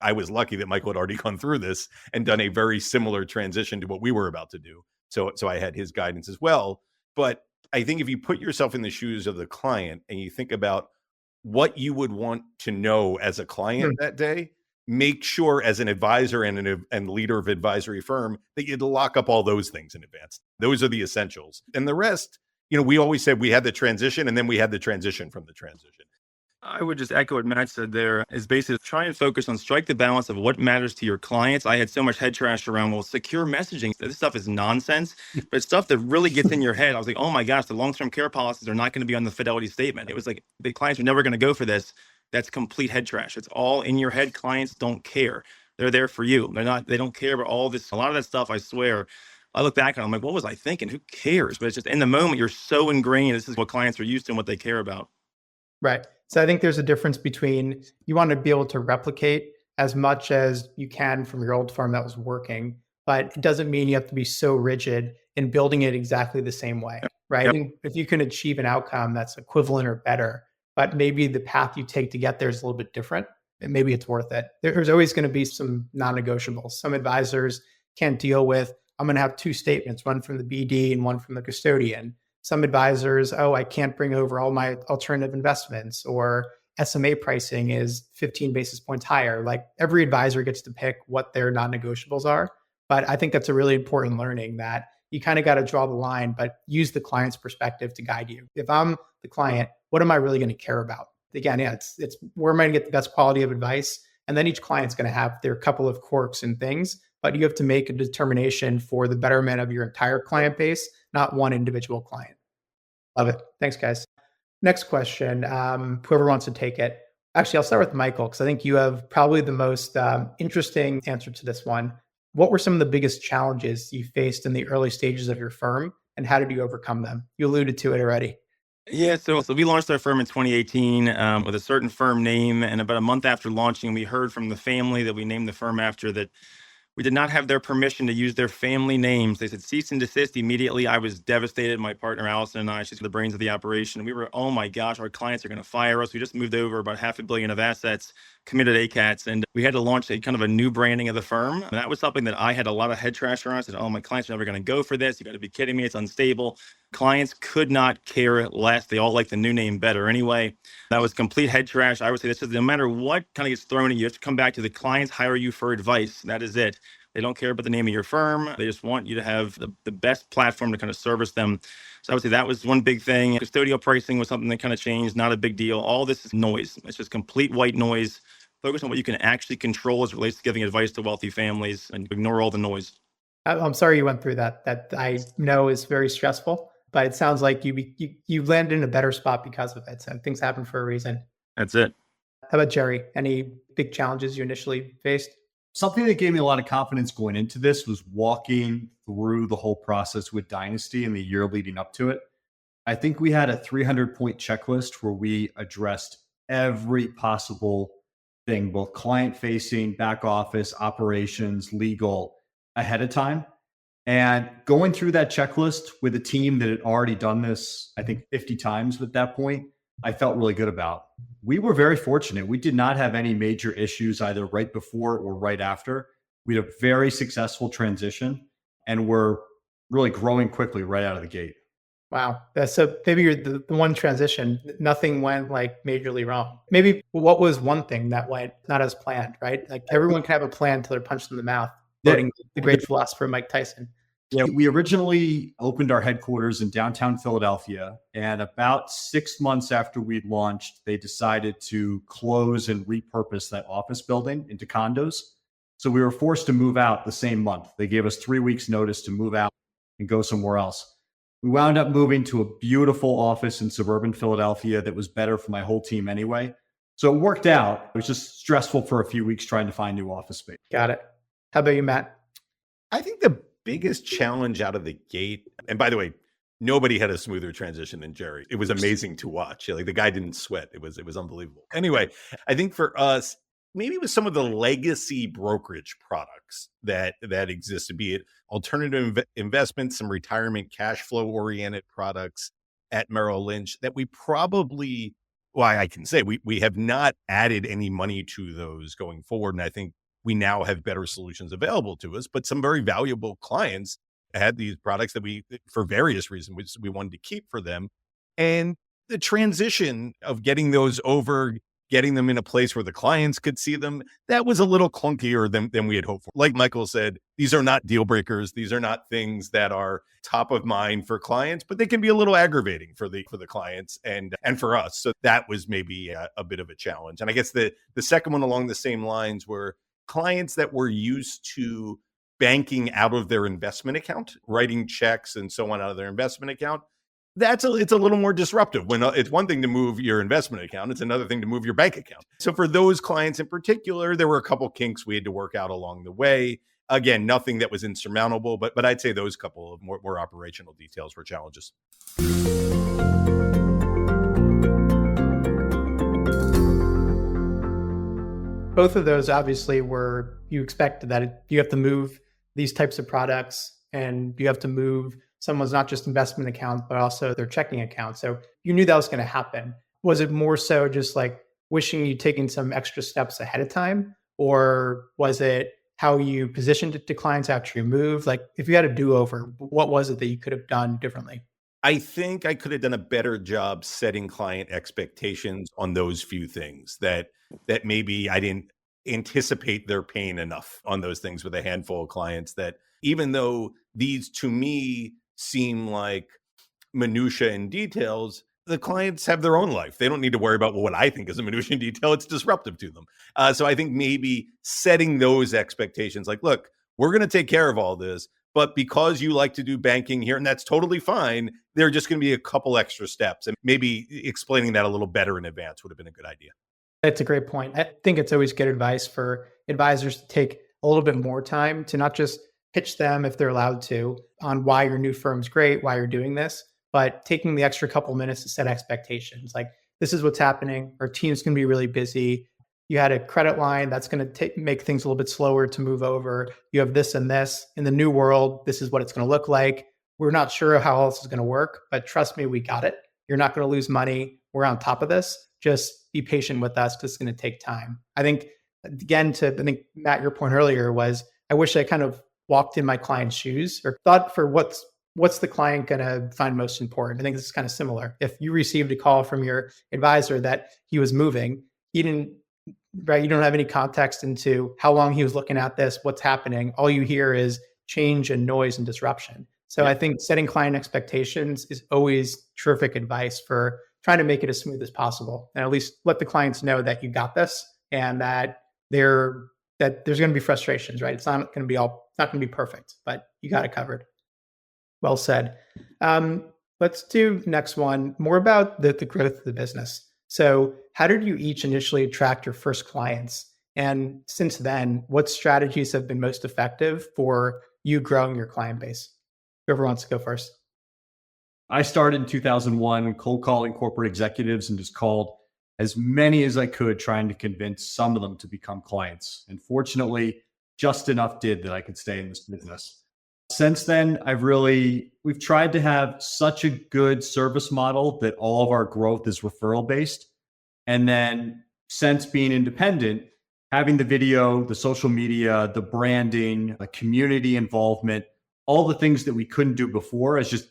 I was lucky that Michael had already gone through this and done a very similar transition to what we were about to do. So I had his guidance as well. But I think if you put yourself in the shoes of the client and you think about what you would want to know as a client that day, make sure as an advisor and leader of advisory firm that you'd lock up all those things in advance. Those are the essentials. And the rest, we always said we had the transition and then we had the transition from the transition. I would just echo what Matt said there, is basically try and focus on strike the balance of what matters to your clients. I had so much head trash around, well, secure messaging. This stuff is nonsense, but stuff that really gets in your head. I was like, oh my gosh, the long-term care policies are not going to be on the Fidelity statement. It was like the clients are never going to go for this. That's complete head trash. It's all in your head. Clients don't care. They're there for you. They don't care about all this. A lot of that stuff, I swear, I look back and I'm like, what was I thinking? Who cares? But it's just in the moment, you're so ingrained. This is what clients are used to and what they care about. Right. So I think there's a difference between you want to be able to replicate as much as you can from your old firm that was working, but it doesn't mean you have to be so rigid in building it exactly the same way, right? Yep. And if you can achieve an outcome that's equivalent or better, but maybe the path you take to get there is a little bit different, and maybe it's worth it. There's always going to be some non-negotiables. Some advisors can't deal with, I'm going to have two statements, one from the BD and one from the custodian. Some advisors, I can't bring over all my alternative investments, or SMA pricing is 15 basis points higher. Like every advisor gets to pick what their non-negotiables are. But I think that's a really important learning, that you kind of got to draw the line, but use the client's perspective to guide you. If I'm the client, what am I really going to care about? Again, it's where am I going to get the best quality of advice? And then each client's going to have their couple of quirks and things, but you have to make a determination for the betterment of your entire client base, not one individual client. Love it. Thanks, guys. Next question. Whoever wants to take it. Actually, I'll start with Michael, because I think you have probably the most interesting answer to this one. What were some of the biggest challenges you faced in the early stages of your firm, and how did you overcome them? You alluded to it already. Yeah, so we launched our firm in 2018 with a certain firm name. And about a month after launching, we heard from the family that we named the firm after that we did not have their permission to use their family names. They said cease and desist immediately. I was devastated. My partner, Allison, and I, she's the brains of the operation. We were, oh my gosh, our clients are going to fire us. We just moved over about $500 million of assets, committed ACATs, and we had to launch a kind of a new branding of the firm. And that was something that I had a lot of head trash around. I said, oh, my clients are never going to go for this. You got to be kidding me. It's unstable. Clients could not care less. They all like the new name better anyway. That was complete head trash. I would say this is no matter what kind of gets thrown at you, you have to come back to the clients hire you for advice. That is it. They don't care about the name of your firm. They just want you to have the best platform to kind of service them. So I would say that was one big thing. Custodial pricing was something that kind of changed, not a big deal. All this is noise. It's just complete white noise. Focus on what you can actually control as it relates to giving advice to wealthy families, and ignore all the noise. I'm sorry you went through that. That I know is very stressful, but it sounds like you landed in a better spot because of it. So things happen for a reason. That's it. How about Jerry? Any big challenges you initially faced? Something that gave me a lot of confidence going into this was walking through the whole process with Dynasty in the year leading up to it. I think we had a 300-point checklist where we addressed every possible thing, both client-facing, back office, operations, legal, ahead of time. And going through that checklist with a team that had already done this, I think 50 times at that point, I felt really good about. We were very fortunate. We did not have any major issues either right before or right after. We had a very successful transition, and we're really growing quickly right out of the gate. Wow. So maybe you're the one transition, nothing went like majorly wrong. Maybe what was one thing that went not as planned, right? Like everyone can have a plan until they're punched in the mouth, quoting the great philosopher Mike Tyson. Yeah, we originally opened our headquarters in downtown Philadelphia, and about 6 months after we'd launched, they decided to close and repurpose that office building into condos. So we were forced to move out the same month. They gave us 3 weeks notice to move out and go somewhere else. We wound up moving to a beautiful office in suburban Philadelphia that was better for my whole team anyway. So it worked out. It was just stressful for a few weeks trying to find new office space. Got it. How about you, Matt? I think the biggest challenge out of the gate, and by the way, nobody had a smoother transition than Jerry. It was amazing to watch. Like the guy didn't sweat. It was unbelievable. Anyway, I think for us, maybe with some of the legacy brokerage products that existed, be it alternative investments, some retirement cash flow oriented products at Merrill Lynch, that we probably, well, I can say we have not added any money to those going forward. And I think we now have better solutions available to us, but some very valuable clients had these products that we, for various reasons, we wanted to keep for them. And the transition of getting those over, getting them in a place where the clients could see them, that was a little clunkier than we had hoped for. Like Michael said, these are not deal breakers. These are not things that are top of mind for clients, but they can be a little aggravating for the clients and for us. So that was maybe a bit of a challenge. And I guess the second one along the same lines were clients that were used to banking out of their investment account, writing checks and so on out of their investment account. it's a little more disruptive. When it's one thing to move your investment account, it's another thing to move your bank account. So for those clients in particular, there were a couple kinks we had to work out along the way. Again, nothing that was insurmountable, but I'd say those couple of more operational details were challenges. Both of those obviously were, you expected that you have to move these types of products and you have to move someone's not just investment account, but also their checking account. So you knew that was going to happen. Was it more so just like wishing you'd taken some extra steps ahead of time? Or was it how you positioned it to clients after you moved? Like if you had a do-over, what was it that you could have done differently? I think I could have done a better job setting client expectations on those few things that maybe I didn't anticipate their pain enough on those things with a handful of clients, that even though these to me seem like minutia and details, the clients have their own life. They don't need to worry about what I think is a minutia and detail. It's disruptive to them. So I think maybe setting those expectations, like, look, we're going to take care of all this, but because you like to do banking here, and that's totally fine, there are just going to be a couple extra steps. And maybe explaining that a little better in advance would have been a good idea. That's a great point. I think it's always good advice for advisors to take a little bit more time to not just pitch them if they're allowed to on why your new firm's great, why you're doing this, but taking the extra couple minutes to set expectations. Like, this is what's happening. Our team's going to be really busy. You had a credit line that's going to make things a little bit slower to move over. You have this and this. In the new world, this is what it's going to look like. We're not sure how else is going to work, but trust me, we got it. You're not going to lose money. We're on top of this. Just be patient with us because it's going to take time. I think, again, I think, Matt, your point earlier was, I wish I kind of walked in my client's shoes or thought for what's the client going to find most important. I think this is kind of similar. If you received a call from your advisor that he was moving, you don't have any context into how long he was looking at this, what's happening. All you hear is change and noise and disruption. So I think setting client expectations is always terrific advice for trying to make it as smooth as possible, and at least let the clients know that you got this and that there's going to be frustrations, right? It's not going to be perfect, but you got it covered. Well said. Let's do next one, more about the growth of the business. So how did you each initially attract your first clients? And since then, what strategies have been most effective for you growing your client base? Whoever wants to go first. I started in 2001 cold calling corporate executives and just called as many as I could, trying to convince some of them to become clients. And fortunately, just enough did that I could stay in this business. Since then, we've tried to have such a good service model that all of our growth is referral based. And then since being independent, having the video, the social media, the branding, the community involvement, all the things that we couldn't do before has just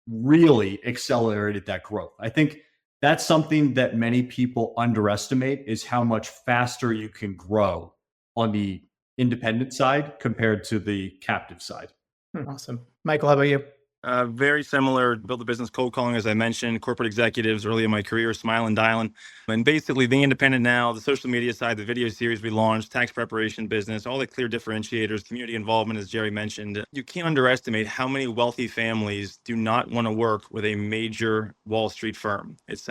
really accelerated that growth. I think that's something that many people underestimate, is how much faster you can grow on the independent side compared to the captive side. Awesome. Michael, how about you? Very similar. Built a business cold calling, as I mentioned, corporate executives early in my career, smiling, dialing. And basically being independent now, the social media side, the video series we launched, tax preparation business, all the clear differentiators, community involvement, as Jerry mentioned. You can't underestimate how many wealthy families do not want to work with a major Wall Street firm. It's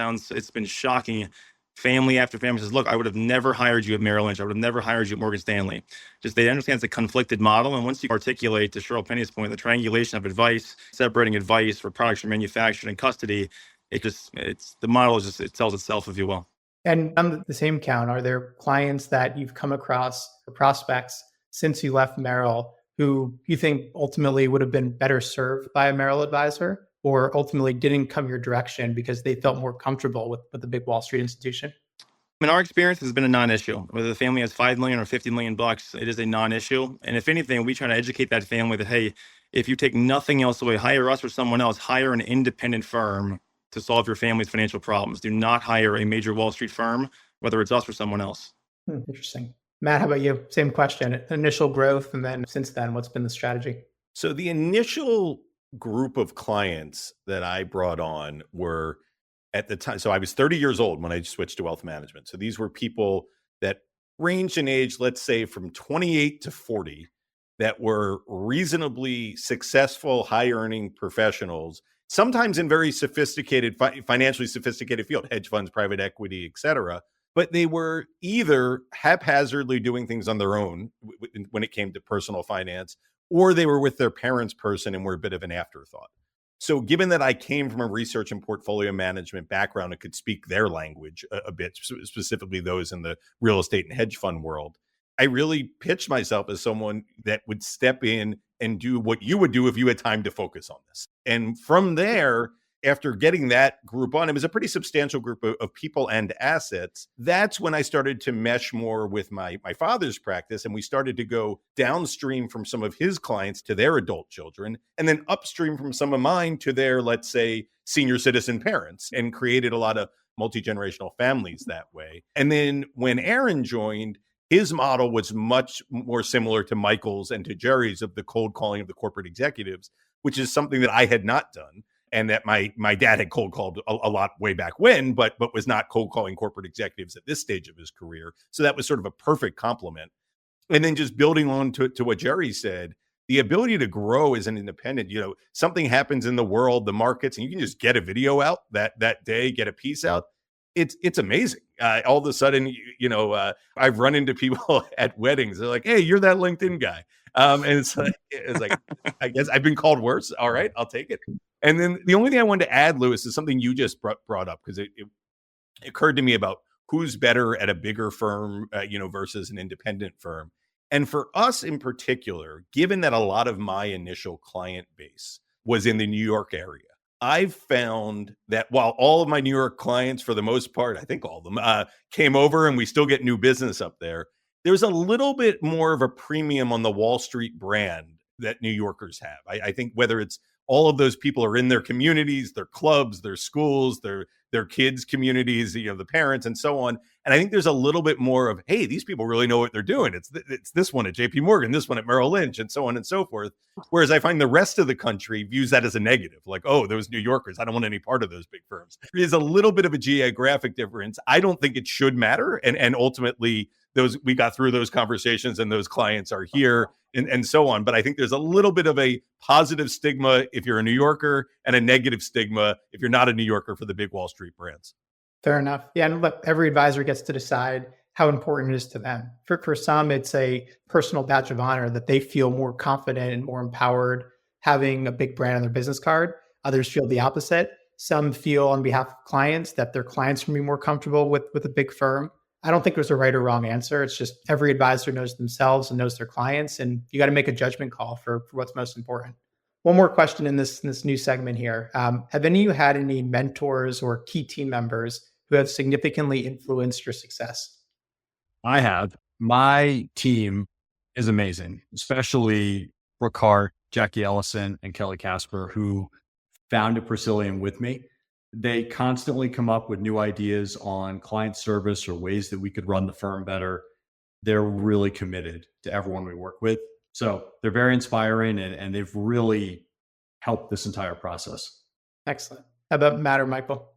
been shocking. Family after family says, look, I would have never hired you at Merrill Lynch. I would have never hired you at Morgan Stanley. Just they understand it's a conflicted model. And once you articulate, to Cheryl Penny's point, the triangulation of advice, separating advice for products from manufactured and custody, the model it tells itself, if you will. And on the same count, are there clients that you've come across or prospects since you left Merrill who you think ultimately would have been better served by a Merrill advisor, or ultimately didn't come your direction because they felt more comfortable with the big Wall Street institution? In our experience, it's been a non-issue. Whether the family has $5 million or $50 million, it is a non-issue. And if anything, we try to educate that family that, hey, if you take nothing else away, hire us or someone else, hire an independent firm to solve your family's financial problems. Do not hire a major Wall Street firm, whether it's us or someone else. Interesting. Matt, how about you? Same question. Initial growth, and then since then, what's been the strategy? So the initial group of clients that I brought on were, at the time, so I was 30 years old when I switched to wealth management. So these were people that ranged in age, let's say from 28 to 40, that were reasonably successful, high earning professionals sometimes in very sophisticated, financially sophisticated field, hedge funds, private equity, et cetera. But they were either haphazardly doing things on their own when it came to personal finance, or they were with their parents' person and were a bit of an afterthought. So given that I came from a research and portfolio management background and could speak their language a bit, specifically those in the real estate and hedge fund world, I really pitched myself as someone that would step in and do what you would do if you had time to focus on this. And from there, after getting that group on, it was a pretty substantial group of people and assets. That's when I started to mesh more with my father's practice. And we started to go downstream from some of his clients to their adult children, and then upstream from some of mine to their, let's say, senior citizen parents, and created a lot of multi-generational families that way. And then when Aaron joined, his model was much more similar to Michael's and to Jerry's of the cold calling of the corporate executives, which is something that I had not done. And that my dad had cold called a lot way back when, but was not cold calling corporate executives at this stage of his career. So that was sort of a perfect complement. And then just building on to what Jerry said, the ability to grow as an independent, something happens in the world, the markets, and you can just get a video out that day, get a piece out. It's amazing. All of a sudden, I've run into people at weddings. They're like, "Hey, you're that LinkedIn guy." And it's like, I guess I've been called worse. All right, I'll take it. And then the only thing I wanted to add, Lewis, is something you just brought up, because it occurred to me about who's better at a bigger firm, versus an independent firm. And for us in particular, given that a lot of my initial client base was in the New York area, I've found that while all of my New York clients, for the most part, I think all of them, came over and we still get new business up there, there's a little bit more of a premium on the Wall Street brand that New Yorkers have. I think whether it's all of those people are in their communities, their clubs, their schools, their kids' communities, the parents and so on. And I think there's a little bit more of, hey, these people really know what they're doing. It's this one at JP Morgan, this one at Merrill Lynch, and so on and so forth. Whereas I find the rest of the country views that as a negative, like, oh, those New Yorkers, I don't want any part of those big firms. There's a little bit of a geographic difference. I don't think it should matter. And ultimately, we got through those conversations and those clients are here and so on. But I think there's a little bit of a positive stigma if you're a New Yorker and a negative stigma if you're not a New Yorker for the big Wall Street brands. Fair enough. Yeah, and look, every advisor gets to decide how important it is to them. For some, it's a personal badge of honor that they feel more confident and more empowered having a big brand on their business card. Others feel the opposite. Some feel on behalf of clients that their clients can be more comfortable with a big firm. I don't think there's a right or wrong answer. It's just every advisor knows themselves and knows their clients, and you got to make a judgment call for what's most important. One more question in this new segment here. Have any of you had any mentors or key team members who have significantly influenced your success? I have. My team is amazing, especially Brooke Hart, Jackie Ellison, and Kelly Casper, who founded Presilium with me. They constantly come up with new ideas on client service or ways that we could run the firm better. They're really committed to everyone we work with. So they're very inspiring, and they've really helped this entire process. Excellent. How about Matt or Michael?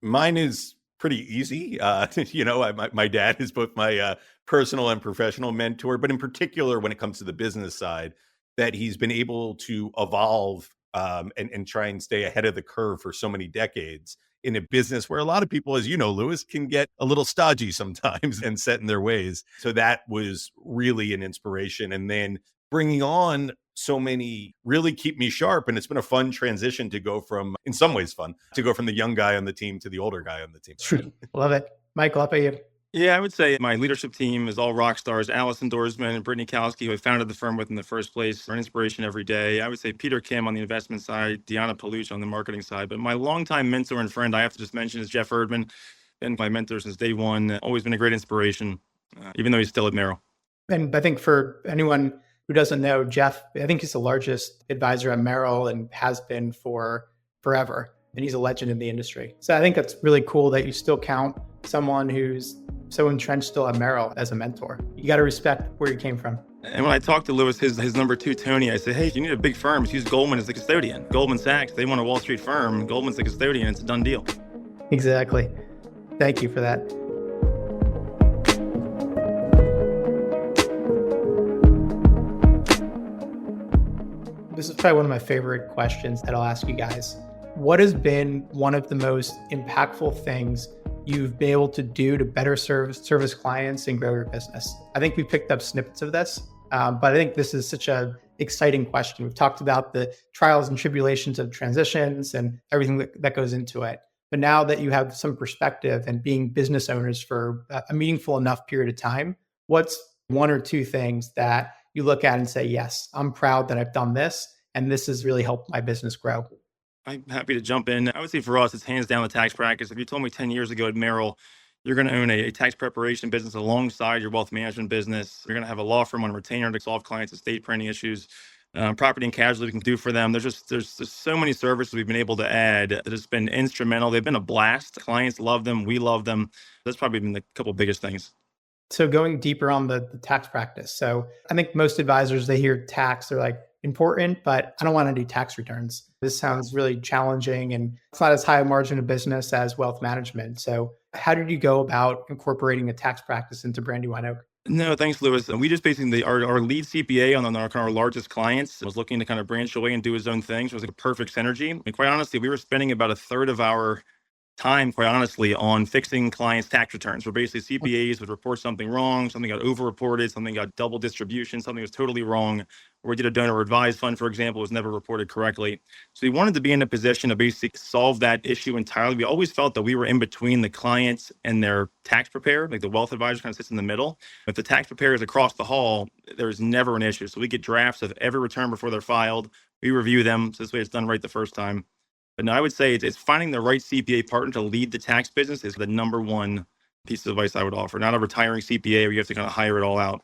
Mine is pretty easy. My dad is both my personal and professional mentor, but in particular, when it comes to the business side, that he's been able to evolve and try and stay ahead of the curve for so many decades in a business where a lot of people, as you know, Lewis, can get a little stodgy sometimes and set in their ways. So that was really an inspiration. And then bringing on so many really keep me sharp. And it's been a fun transition to go from, in some ways fun, to go from the young guy on the team to the older guy on the team. True. Love it. Michael, how about you? Yeah, I would say my leadership team is all rock stars. Allison Dorsman and Brittany Kowski, who I founded the firm with in the first place, are an inspiration every day. I would say Peter Kim on the investment side, Deanna Paluch on the marketing side. But my longtime mentor and friend, I have to just mention, is Jeff Erdman. Been my mentor since day one. Always been a great inspiration, even though he's still at Merrill. And I think for anyone who doesn't know, Jeff, I think he's the largest advisor at Merrill and has been for forever. And he's a legend in the industry. So I think that's really cool that you still count someone who's so entrenched still at Merrill as a mentor. You got to respect where you came from. And when I talked to Lewis, his number two, Tony, I said, hey, if you need a big firm, just use Goldman as the custodian. Goldman Sachs, they want a Wall Street firm. Goldman's the custodian. It's a done deal. Exactly. Thank you for that. This is probably one of my favorite questions that I'll ask you guys. What has been one of the most impactful things you've been able to do to better service clients and grow your business? I think we picked up snippets of this, but I think this is such a exciting question. We've talked about the trials and tribulations of transitions and everything that goes into it. But now that you have some perspective and being business owners for a meaningful enough period of time, what's one or two things that you look at and say, yes, I'm proud that I've done this, and this has really helped my business grow? I'm happy to jump in. I would say for us, it's hands down the tax practice. If you told me 10 years ago at Merrill, you're going to own a tax preparation business alongside your wealth management business. You're going to have a law firm on retainer to solve clients' estate planning issues, property and casualty we can do for them. There's so many services we've been able to add that has been instrumental. They've been a blast. Clients love them. We love them. That's probably been the couple of biggest things. So going deeper on the tax practice. So I think most advisors, they hear tax, they're like, important, but I don't want to do tax returns. This sounds really challenging and it's not as high a margin of business as wealth management. So how did you go about incorporating a tax practice into Brandywine Oak? No, thanks, Lewis. We just basically, our lead CPA on our largest clients was looking to kind of branch away and do his own thing. So it was like a perfect synergy. And quite honestly, we were spending about a third of our time, quite honestly, on fixing clients' tax returns, where basically CPAs would report something wrong, something got over-reported, something got double distribution, something was totally wrong, or we did a donor advised fund, for example, was never reported correctly. So we wanted to be in a position to basically solve that issue entirely. We always felt that we were in between the clients and their tax preparer, like the wealth advisor kind of sits in the middle. If the tax preparer is across the hall, there's never an issue. So we get drafts of every return before they're filed. We review them. So this way it's done right the first time. But no, I would say it's finding the right CPA partner to lead the tax business is the number one piece of advice I would offer. Not a retiring CPA where you have to kind of hire it all out.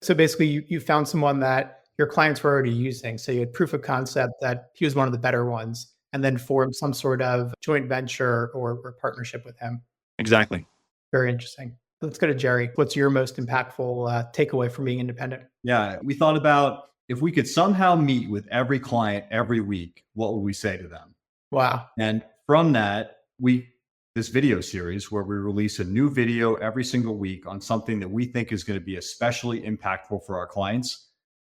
So basically, you found someone that your clients were already using. So you had proof of concept that he was one of the better ones, and then formed some sort of joint venture or partnership with him. Exactly. Very interesting. Let's go to Jerry. What's your most impactful takeaway from being independent? Yeah, we thought about if we could somehow meet with every client every week, what would we say to them? Wow. And from that, this video series where we release a new video every single week on something that we think is going to be especially impactful for our clients.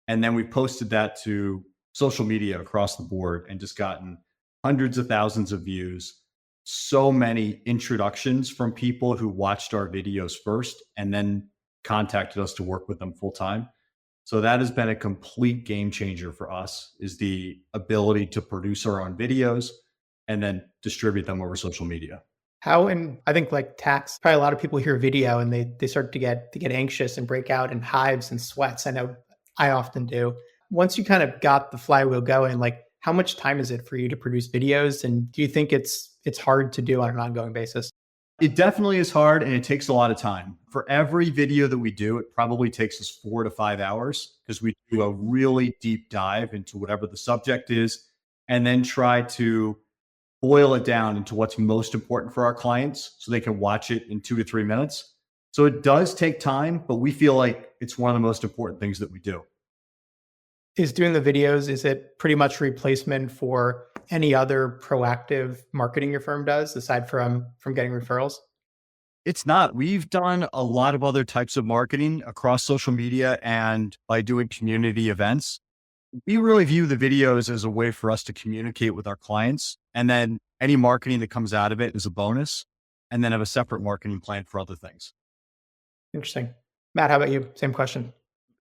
And then we posted that to social media across the board and just gotten hundreds of thousands of views, so many introductions from people who watched our videos first and then contacted us to work with them full time. So that has been a complete game changer for us, is the ability to produce our own videos and then distribute them over social media. I think like tax, probably a lot of people hear video and they start to get anxious and break out in hives and sweats. I know I often do. Once you kind of got the flywheel going, like how much time is it for you to produce videos? And do you think it's hard to do on an ongoing basis? It definitely is hard and it takes a lot of time. For every video that we do, it probably takes us 4 to 5 hours because we do a really deep dive into whatever the subject is and then try to boil it down into what's most important for our clients so they can watch it in 2 to 3 minutes. So it does take time, but we feel like it's one of the most important things that we do. Is doing the videos, is it pretty much replacement for any other proactive marketing your firm does aside from getting referrals? It's not. We've done a lot of other types of marketing across social media and by doing community events. We really view the videos as a way for us to communicate with our clients. And then any marketing that comes out of it is a bonus. And then have a separate marketing plan for other things. Interesting. Matt, how about you? Same question.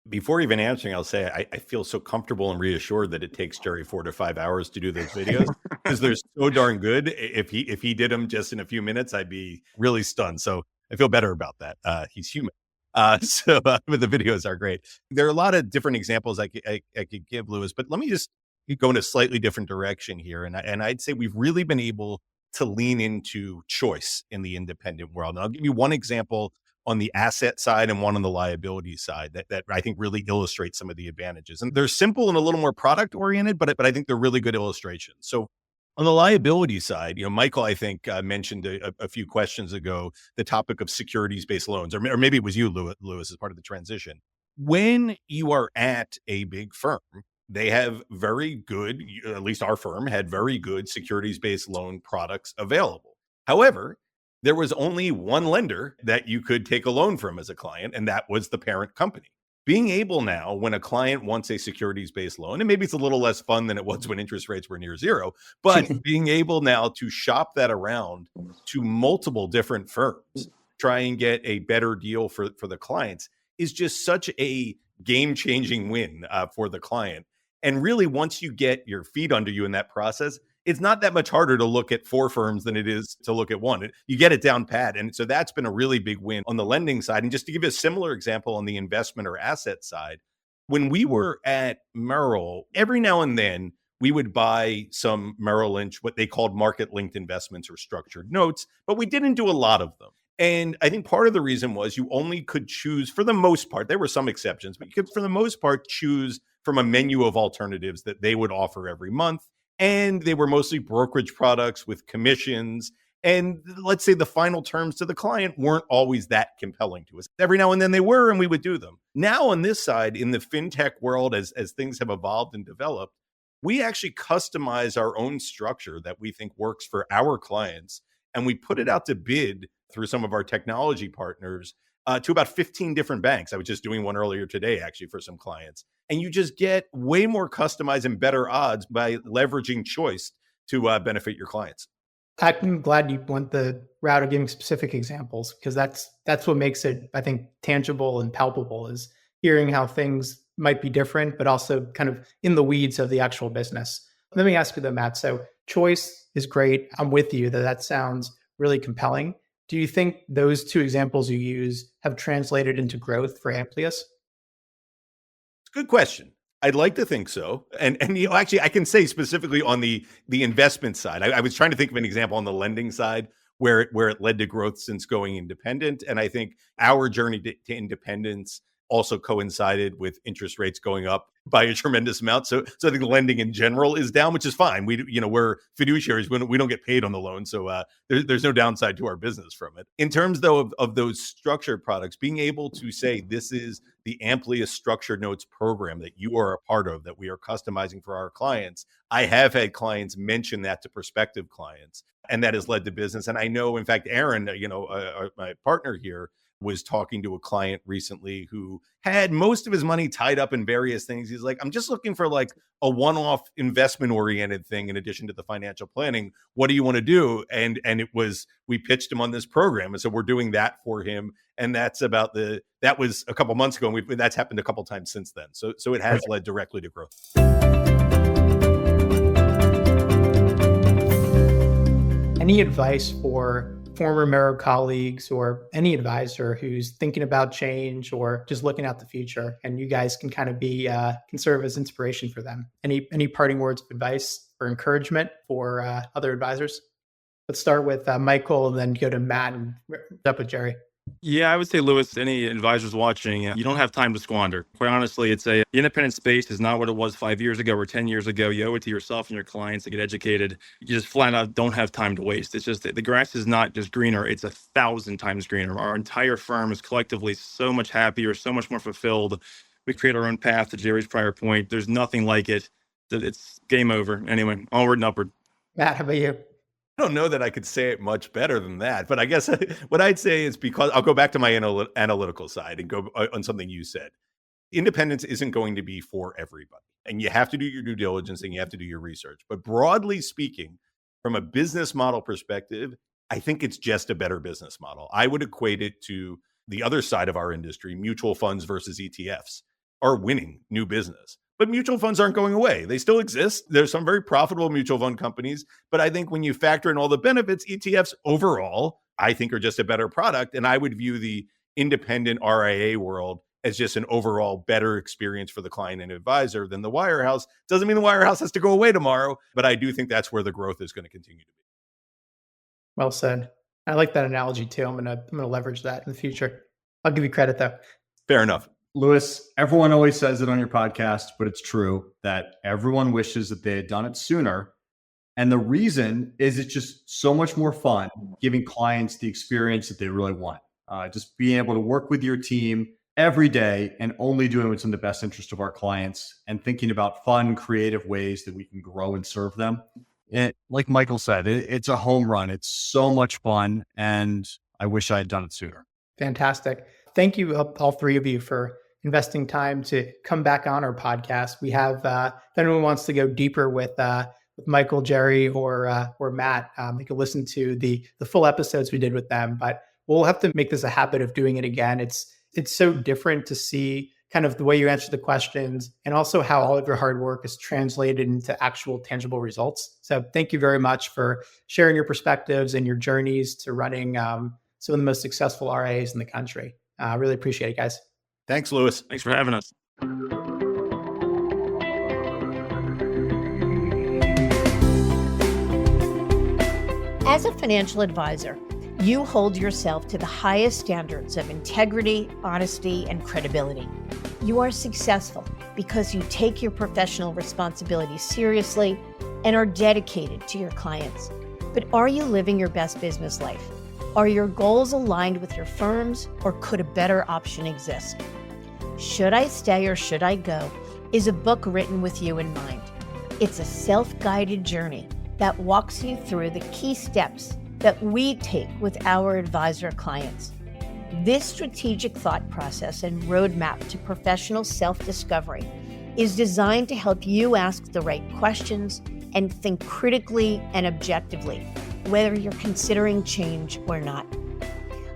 Before even answering, I'll say I feel so comfortable and reassured that it takes Jerry 4 to 5 hours to do those videos because they're so darn good. If he did them just in a few minutes, I'd be really stunned. So I feel better about that. He's human. But the videos are great. There are a lot of different examples I could give, Lewis, but let me just go in a slightly different direction here. And I'd say we've really been able to lean into choice in the independent world. And I'll give you one example on the asset side and one on the liability side that I think really illustrates some of the advantages. And they're simple and a little more product oriented, but I think they're really good illustrations. So on the liability side, Michael, I think mentioned a few questions ago, the topic of securities-based loans, or maybe it was you, Lewis, as part of the transition. When you are at a big firm, they have very good, at least our firm had very good securities-based loan products available. However, there was only one lender that you could take a loan from as a client, and that was the parent company. being able now, when a client wants a securities-based loan, and maybe it's a little less fun than it was when interest rates were near zero, but being able now to shop that around to multiple different firms, try and get a better deal for the clients, is just such a game-changing win for the client. And really, once you get your feet under you in that process, it's not that much harder to look at 4 firms than it is to look at one. You get it down pat. And so that's been a really big win on the lending side. And just to give you a similar example on the investment or asset side, when we were at Merrill, every now and then we would buy some Merrill Lynch, what they called market linked investments or structured notes, but we didn't do a lot of them. And I think part of the reason was you only could choose, for the most part, there were some exceptions, but you could, for the most part, choose from a menu of alternatives that they would offer every month. And they were mostly brokerage products with commissions. And let's say the final terms to the client weren't always that compelling to us. Every now and then they were, and we would do them. Now on this side, in the fintech world, as things have evolved and developed, we actually customize our own structure that we think works for our clients. And we put it out to bid through some of our technology partners to about 15 different banks. I was just doing one earlier today, actually, for some clients. And you just get way more customized and better odds by leveraging choice to benefit your clients. I'm glad you went the route of giving specific examples, because that's what makes it, I think, tangible and palpable, is hearing how things might be different, but also kind of in the weeds of the actual business. Let me ask you though, Matt. So choice is great. I'm with you that sounds really compelling. Do you think those 2 examples you use have translated into growth for Amplius? It's a good question. I'd like to think so. And actually, I can say specifically on the investment side, I was trying to think of an example on the lending side where it led to growth since going independent. And I think our journey to independence also coincided with interest rates going up by a tremendous amount. So I think lending in general is down, which is fine. We're fiduciaries. We don't get paid on the loan. So there's no downside to our business from it. In terms, though, of those structured products, being able to say this is the Amplius structured notes program that you are a part of, that we are customizing for our clients. I have had clients mention that to prospective clients, and that has led to business. And I know, in fact, Aaron, my partner here, was talking to a client recently who had most of his money tied up in various things. He's like, I'm just looking for like a one-off investment oriented thing in addition to the financial planning. What do you want to do? And we pitched him on this program. And so we're doing that for him. And that was a couple months ago. And that's happened a couple times since then. So it has led directly to growth. Any advice for former Merrill colleagues or any advisor who's thinking about change or just looking out the future, and you guys can kind of can serve as inspiration for them? Any parting words of advice or encouragement for other advisors? Let's start with Michael and then go to Matt and up with Jerry. Yeah, I would say, Lewis, any advisors watching, you don't have time to squander. Quite honestly, the independent space is not what it was 5 years ago or 10 years ago. You owe it to yourself and your clients to get educated. You just flat out don't have time to waste. It's just the grass is not just greener. It's 1,000 times greener. Our entire firm is collectively so much happier, so much more fulfilled. We create our own path, to Jerry's prior point. There's nothing like it. It's game over. Anyway, onward and upward. Matt, how about you? I don't know that I could say it much better than that, but I guess what I'd say is, because I'll go back to my analytical side and go on something you said. Independence isn't going to be for everybody, and you have to do your due diligence and you have to do your research. But broadly speaking, from a business model perspective, I think it's just a better business model. I would equate it to the other side of our industry. Mutual funds versus ETFs are winning new business. But mutual funds aren't going away. They still exist. There's some very profitable mutual fund companies. But I think when you factor in all the benefits, ETFs overall, I think, are just a better product. And I would view the independent RIA world as just an overall better experience for the client and advisor than the wirehouse. Doesn't mean the wirehouse has to go away tomorrow, but I do think that's where the growth is going to continue to be. Well said. I like that analogy too. I'm gonna leverage that in the future. I'll give you credit though. Fair enough. Lewis, everyone always says it on your podcast, but it's true that everyone wishes that they had done it sooner. And the reason is it's just so much more fun giving clients the experience that they really want. Just being able to work with your team every day and only doing what's in the best interest of our clients and thinking about fun, creative ways that we can grow and serve them. And like Michael said, it's a home run. It's so much fun. And I wish I had done it sooner. Fantastic. Thank you, all 3 of you, for investing time to come back on our podcast. We have, if anyone wants to go deeper with Michael, Jerry, or Matt, they can listen to the full episodes we did with them. But we'll have to make this a habit of doing it again. It's so different to see kind of the way you answer the questions and also how all of your hard work is translated into actual tangible results. So thank you very much for sharing your perspectives and your journeys to running some of the most successful RIAs in the country. I really appreciate it, guys. Thanks, Louis. Thanks for having us. As a financial advisor, you hold yourself to the highest standards of integrity, honesty, and credibility. You are successful because you take your professional responsibilities seriously and are dedicated to your clients. But are you living your best business life? Are your goals aligned with your firm's, or could a better option exist? Should I Stay or Should I Go is a book written with you in mind. It's a self-guided journey that walks you through the key steps that we take with our advisor clients. This strategic thought process and roadmap to professional self-discovery is designed to help you ask the right questions and think critically and objectively, whether you're considering change or not.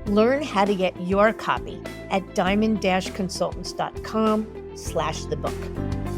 Learn how to get your copy at diamond-consultants.com/thebook.